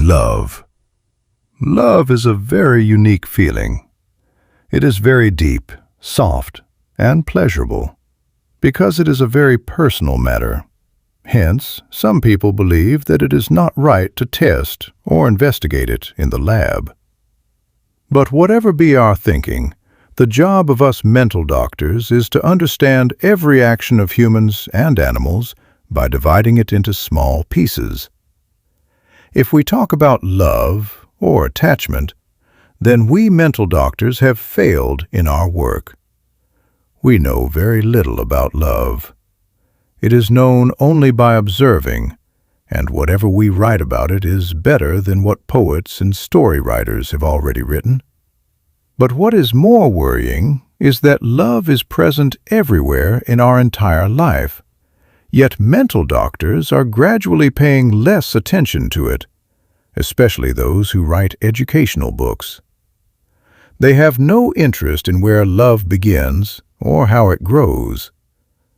Love. Love is a very unique feeling. It is very deep, soft, and pleasurable, because it is a very personal matter. Hence, some people believe that it is not right to test or investigate it in the lab. But whatever be our thinking, the job of us mental doctors is to understand every action of humans and animals by dividing it into small pieces. If we talk about love or attachment, then we mental doctors have failed in our work. We know very little about love. It is known only by observing, and whatever we write about it is better than what poets and story writers have already written. But what is more worrying is that love is present everywhere in our entire life. Yet mental doctors are gradually paying less attention to it, especially those who write educational books. They have no interest in where love begins or how it grows.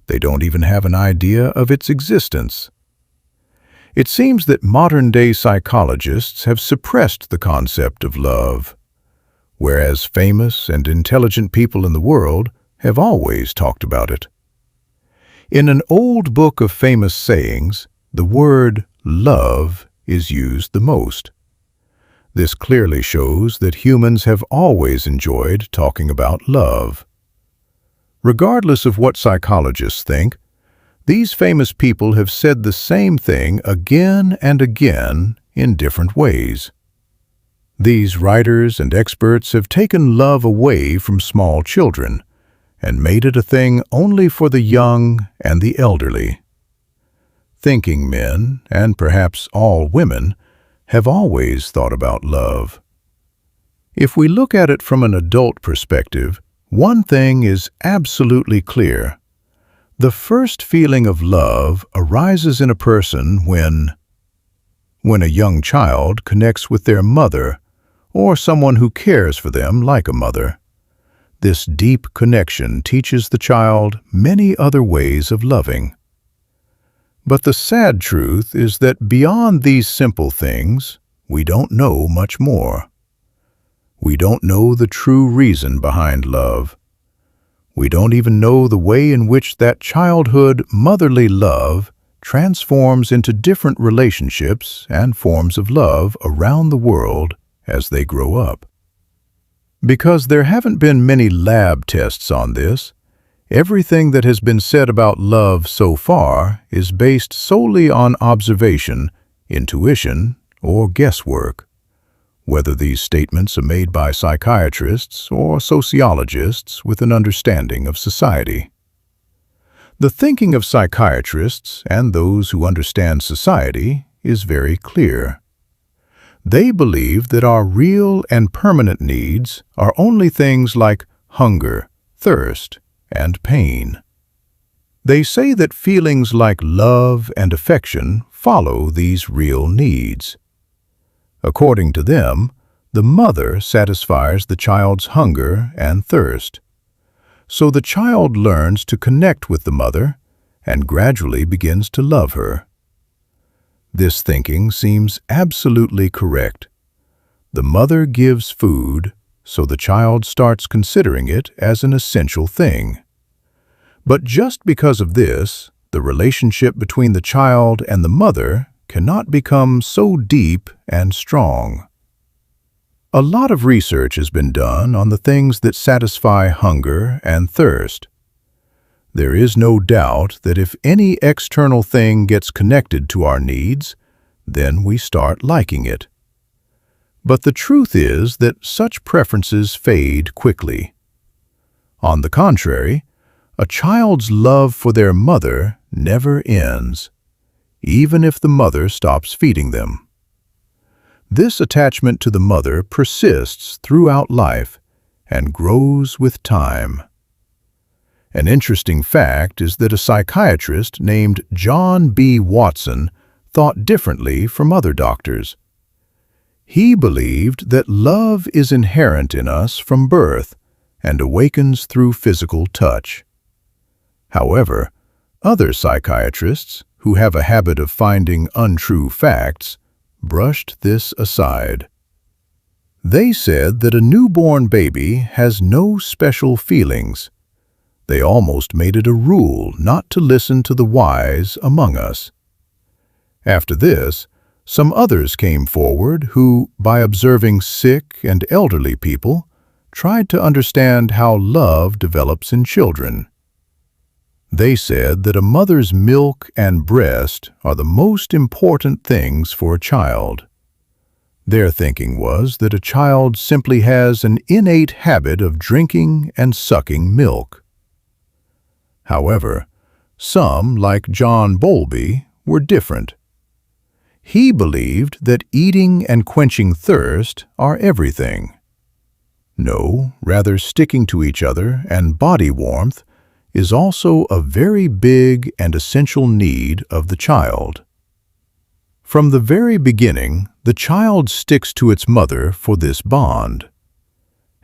They don't even have an idea of its existence. It seems that modern-day psychologists have suppressed the concept of love, whereas famous and intelligent people in the world have always talked about it. In an old book of famous sayings, the word love is used the most. This clearly shows that humans have always enjoyed talking about love. Regardless of what psychologists think, these famous people have said the same thing again and again in different ways. These writers and experts have taken love away from small children and made it a thing only for the young and the elderly. Thinking men, and perhaps all women, have always thought about love. If we look at it from an adult perspective, one thing is absolutely clear. The first feeling of love arises in a person when a young child connects with their mother or someone who cares for them like a mother. This deep connection teaches the child many other ways of loving. But the sad truth is that beyond these simple things, we don't know much more. We don't know the true reason behind love. We don't even know the way in which that childhood motherly love transforms into different relationships and forms of love around the world as they grow up. Because there haven't been many lab tests on this, everything that has been said about love so far is based solely on observation, intuition, or guesswork. Whether these statements are made by psychiatrists or sociologists with an understanding of society. The thinking of psychiatrists and those who understand society is very clear. They believe that our real and permanent needs are only things like hunger, thirst, and pain. They say that feelings like love and affection follow these real needs. According to them, the mother satisfies the child's hunger and thirst. So the child learns to connect with the mother and gradually begins to love her. This thinking seems absolutely correct. The mother gives food, so the child starts considering it as an essential thing. But just because of this, the relationship between the child and the mother cannot become so deep and strong. A lot of research has been done on the things that satisfy hunger and thirst. There is no doubt that if any external thing gets connected to our needs, then we start liking it. But the truth is that such preferences fade quickly. On the contrary, a child's love for their mother never ends, even if the mother stops feeding them. This attachment to the mother persists throughout life and grows with time. An interesting fact is that a psychiatrist named John B. Watson thought differently from other doctors. He believed that love is inherent in us from birth and awakens through physical touch. However, other psychiatrists, who have a habit of finding untrue facts, brushed this aside. They said that a newborn baby has no special feelings. They almost made it a rule not to listen to the wise among us. After this, some others came forward who, by observing sick and elderly people, tried to understand how love develops in children. They said that a mother's milk and breast are the most important things for a child. Their thinking was that a child simply has an innate habit of drinking and sucking milk. However, some, like John Bowlby, were different. He believed that eating and quenching thirst are everything. No, rather sticking to each other and body warmth is also a very big and essential need of the child. From the very beginning, the child sticks to its mother for this bond.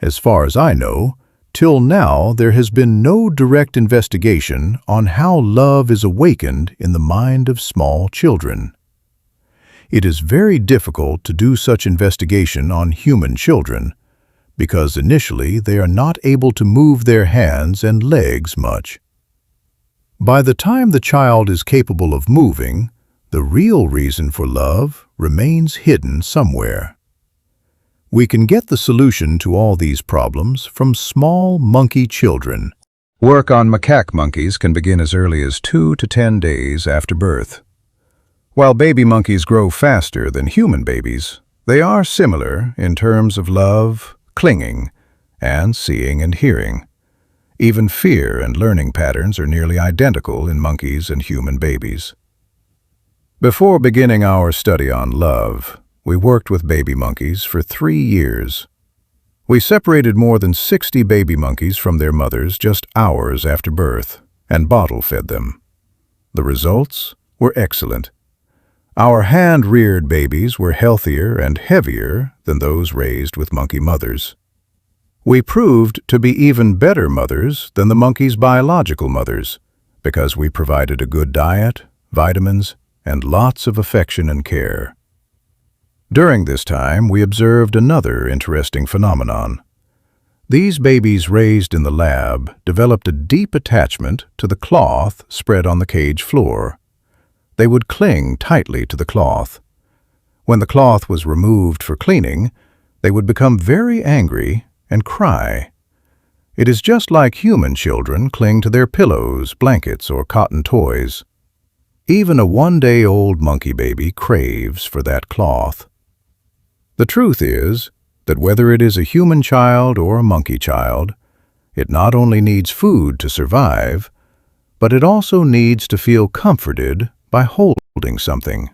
As far as I know, till now there has been no direct investigation on how love is awakened in the mind of small children. It is very difficult to do such investigation on human children, because initially they are not able to move their hands and legs much. By the time the child is capable of moving, the real reason for love remains hidden somewhere. We can get the solution to all these problems from small monkey children. Work on macaque monkeys can begin as early as 2 to 10 days after birth. While baby monkeys grow faster than human babies, they are similar in terms of love, clinging, and seeing and hearing. Even fear and learning patterns are nearly identical in monkeys and human babies. Before beginning our study on love, we worked with baby monkeys for 3 years. We separated more than 60 baby monkeys from their mothers just hours after birth and bottle-fed them. The results were excellent. Our hand-reared babies were healthier and heavier than those raised with monkey mothers. We proved to be even better mothers than the monkeys' biological mothers because we provided a good diet, vitamins, and lots of affection and care. During this time, we observed another interesting phenomenon. These babies raised in the lab developed a deep attachment to the cloth spread on the cage floor. They would cling tightly to the cloth. When the cloth was removed for cleaning, they would become very angry and cry. It is just like human children cling to their pillows, blankets, or cotton toys. Even a one-day-old monkey baby craves for that cloth. The truth is that whether it is a human child or a monkey child, it not only needs food to survive, but it also needs to feel comforted by holding something.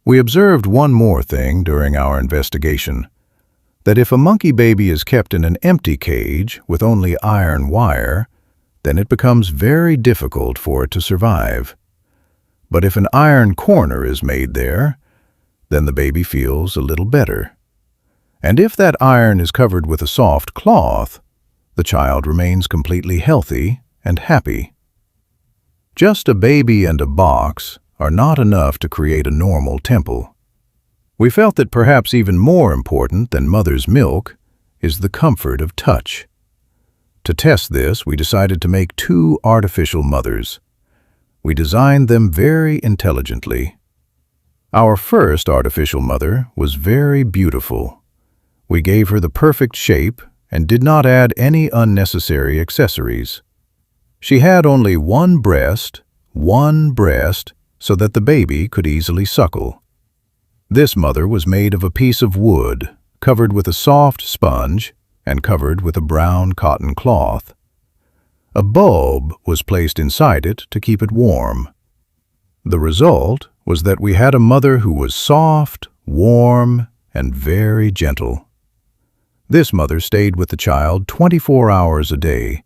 We observed one more thing during our investigation, that if a monkey baby is kept in an empty cage with only iron wire, then it becomes very difficult for it to survive. But if an iron corner is made there, then the baby feels a little better. And if that iron is covered with a soft cloth, the child remains completely healthy and happy. Just a baby and a box are not enough to create a normal temple. We felt that perhaps even more important than mother's milk is the comfort of touch. To test this, we decided to make 2 artificial mothers. We designed them very intelligently. Our first artificial mother was very beautiful. We gave her the perfect shape and did not add any unnecessary accessories. She had only one breast, so that the baby could easily suckle. This mother was made of a piece of wood, covered with a soft sponge and covered with a brown cotton cloth. A bulb was placed inside it to keep it warm. The result was that we had a mother who was soft, warm, and very gentle. This mother stayed with the child 24 hours a day.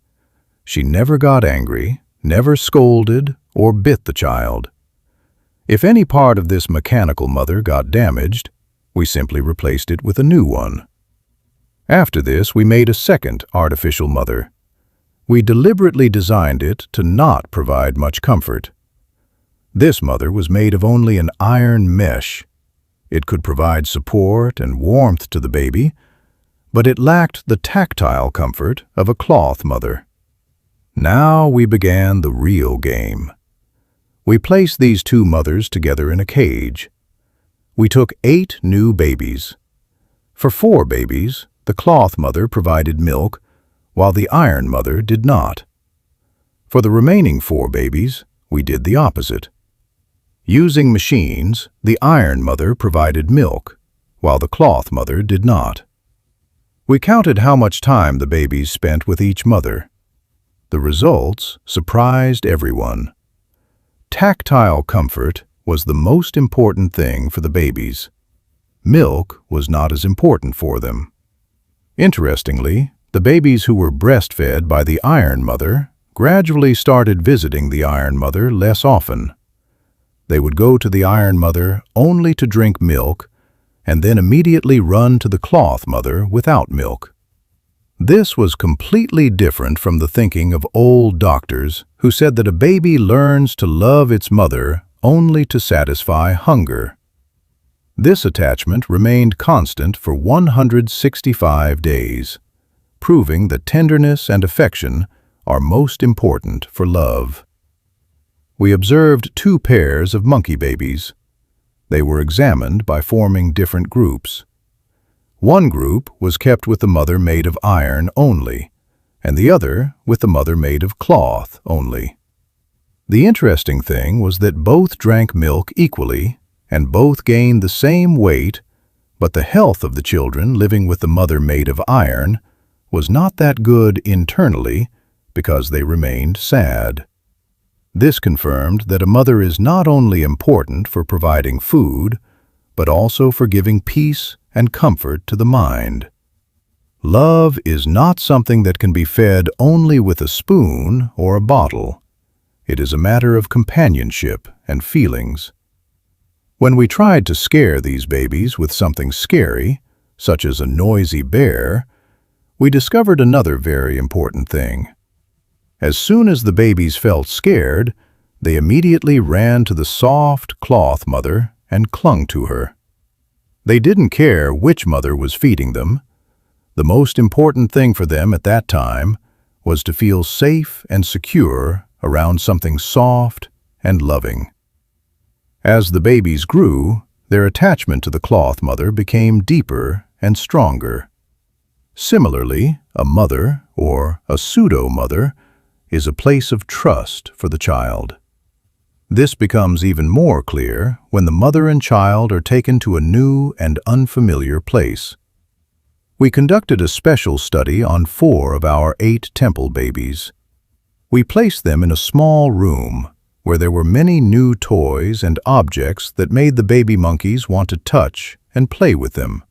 She never got angry, never scolded, or bit the child. If any part of this mechanical mother got damaged, we simply replaced it with a new one. After this, we made a second artificial mother. We deliberately designed it to not provide much comfort. This mother was made of only an iron mesh. It could provide support and warmth to the baby, but it lacked the tactile comfort of a cloth mother. Now we began the real game. We placed these two mothers together in a cage. We took 8 new babies. For 4 babies, the cloth mother provided milk, while the iron mother did not. For the remaining 4 babies, we did the opposite. Using machines, the iron mother provided milk, while the cloth mother did not. We counted how much time the babies spent with each mother. The results surprised everyone. Tactile comfort was the most important thing for the babies. Milk was not as important for them. Interestingly, the babies who were breastfed by the iron mother gradually started visiting the iron mother less often. They would go to the iron mother only to drink milk and then immediately run to the cloth mother without milk. This was completely different from the thinking of old doctors who said that a baby learns to love its mother only to satisfy hunger. This attachment remained constant for 165 days, proving that tenderness and affection are most important for love. We observed 2 pairs of monkey babies. They were examined by forming different groups. One group was kept with the mother made of iron only, and the other with the mother made of cloth only. The interesting thing was that both drank milk equally and both gained the same weight, but the health of the children living with the mother made of iron was not that good internally because they remained sad. This confirmed that a mother is not only important for providing food, but also for giving peace and comfort to the mind. Love is not something that can be fed only with a spoon or a bottle. It is a matter of companionship and feelings. When we tried to scare these babies with something scary, such as a noisy bear, we discovered another very important thing. As soon as the babies felt scared, they immediately ran to the soft cloth mother and clung to her. They didn't care which mother was feeding them. The most important thing for them at that time was to feel safe and secure around something soft and loving. As the babies grew, their attachment to the cloth mother became deeper and stronger. Similarly, a mother, or a pseudo-mother, is a place of trust for the child. This becomes even more clear when the mother and child are taken to a new and unfamiliar place. We conducted a special study on 4 of our 8 temple babies. We placed them in a small room where there were many new toys and objects that made the baby monkeys want to touch and play with them.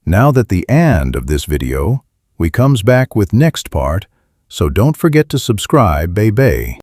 Now that the end of this video, we comes back with next part, so don't forget to subscribe, baby.